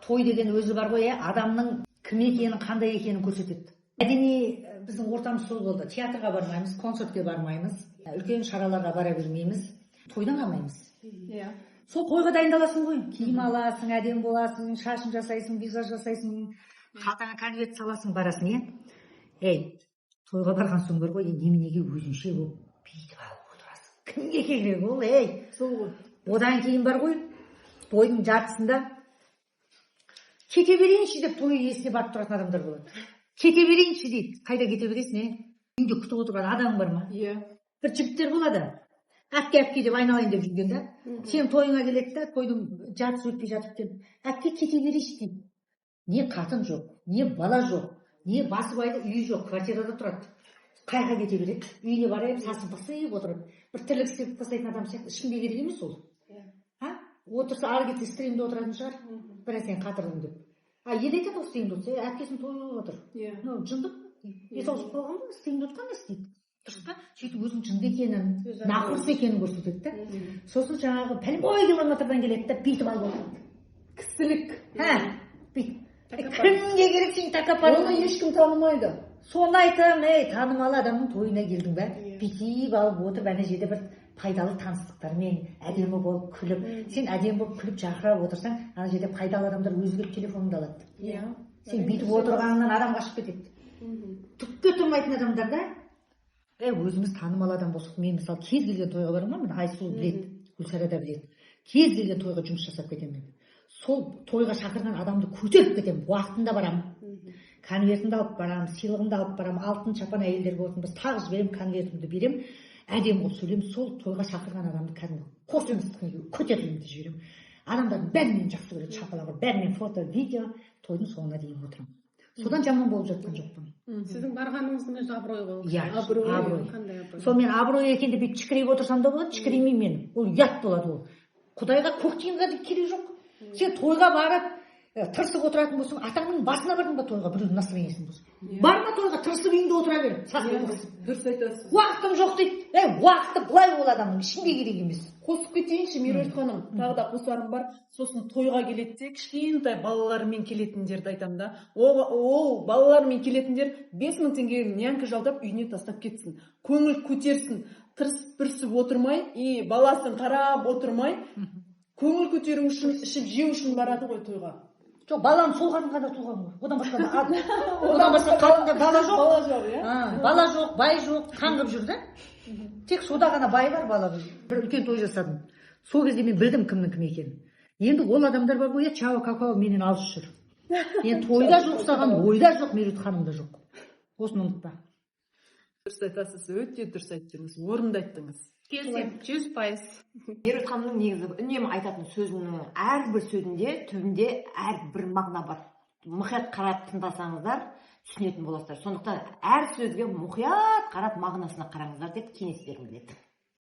той деген өзі бар ғой, адамның кім екенін, қандай екенін көрсетеді. Мәдени біздің ортамыз сол болды. Театрға бармаймыз, концертке бармаймыз, үлкен шараларға бара бермейміз, тойдан қалмаймыз. Сол тойға дайындаласың ғой. Киім аласың, әдемі боласың, шашын жасайсың, визаж жасайсың, қалтаңа конверт саласың, барасың, тойға барған соң бар ғой, неменеге өзінше болып бүйтіп алып отырасың. Кімге керек ол, сол ғой. Одан кейін бар ғой, тойдың жартысында кете берейінші деп той иесіне барып тұратын адамдар болады. Кете берейінші дейді. Қайда кете бересің, үйде күтіп отырған адам бар ма? Бір жігіттер болады. Әпке деп айналайын деп жүрген да. Сен тойыңа келеді да, тойдың жартысы өтпей жатып келіп, әпке кете берейінші дейді. Не қатын жоқ, не бала жоқ, не басы байды үйі жоқ, квартирада тұрады. Қайға кете береді? Үйіне барайып, сасын пысып отырып, бір тірлік істеп тастайтын адам сияқты, ішінде керек емес ол. Отырса ары кетсе стримде отыратын шығар, біраз сен қатырдың деп. Ел айтады ол стримде отырса, әпкесінің тойы болып отыр. Жындық, есауысып қалған ба, стримде отырған не істейді? Дұрыс па? Сөйтіп өзінің жынды екенін, нақұрыс екенін көрсетеді да. Сосын жаңағы пәлбой километрдан келеді да, бүйтіп алып отырады. Кісілік. Бүйтіп. Кімге керек сен тәкаппар? Оны ешкім танымайды. Соны айтам, танымалы адамның тойына келдің бе? Бүйтіп алып отырып, ана жерде бір пайдалы таныстықтармен әдемі болып күліп, сен әдемі болып күліп жақырап отырсаң, ана жерде пайдалы адамдар өзі келіп телефоныңды алады. Сен бүйтіп отырғаннан адам қашып кетеді. Түкке тұрмайтын адамдар да, өзіміз танымалы адам болсақ, мен мысалы кез келген тойға барамын, Айсұлу біледі, Гүлсара да біледі. Кез келген тойға жұмыс жасап кетемін. Сол тойға шақырған адамды көтеріп кетемін, уақытында барамын. Конвертімді алып барамын, сыйлығымды алып барамын, алтын шапан әйелдер болсын, біз тағы жіберемін, конвертімді беремін, әдемі болып сөйлеймін, сол тойға шақырған адамды кәдімгі қос емістікке көтерілімді жіберемін. Адамдардың бәрімен жақсы көреді, шапалағы, бәрімен фото, видео, тойдың соңына дейін отырамын. Содан жаман болып жатқан жоқпын. Сіздің барғаныңыздың өзі абырой ғой. Абырой. Сол мен абырой екен деп шікірейіп отырсам да болады, шікіреймеймін мен. Ол ұят болады ол. Құдайға көк тиынға да керек жоқ. Сен тойға барып, тырысып отыратын болсаң, атаңның басына бардың ба тойға, біреудің настроениесін болсын. Барма тойға, тырысып үйінде отыра бер. Дұрыс айтасыз. Уақытым жоқ дейді. Уақыты былай ол адамның ішінде керек емес. Қосып кетейінші, Меруерт ханым, тағы да қосарым бар. Сосын тойға келеді де, кішкентай балаларымен келетіндерді айтамын да. Ол балаларымен келетіндер 5000 теңгені нянка жалдап үйіне тастап кетсін. Көңіл көтерсін, тырысып бүрісіп отырмай, баласын қарап отырмай, көңіл көтеру үшін, ішіп жеу үшін барады ғой тойға. Жоқ, балам сол қадынға туған ғой. Одан басқа қадында бала жоқ. Бала жоқ, бала жоқ, бай жоқ, қаңғып жүр да. Тек сода ғана бай бар, бала бар. Бір үлкен той жасадым. Сол кезде мен білдім кімнің кім екенін. Енді ол адамдар бар ғой, чао какао менен алыс жүр. Енді тойда жоқ саған, ойда жоқ, Меруерт ханымда жоқ. Осыны ұмытпа. Дұрыс айтасыз, өте дұрыс айттыңыз, орынды айттыңыз. Келісемін, 100%. Меруерт ханымның негізі үнемі айтатын сөзінің әрбір сөзінде түбінде әрбір мағына бар. Мұқият қарап тыңдасаңыздар түсінетін боласыздар. Сондықтан әр сөзге мұқият қарап мағынасына қараңыздар деп кеңес бергім келеді.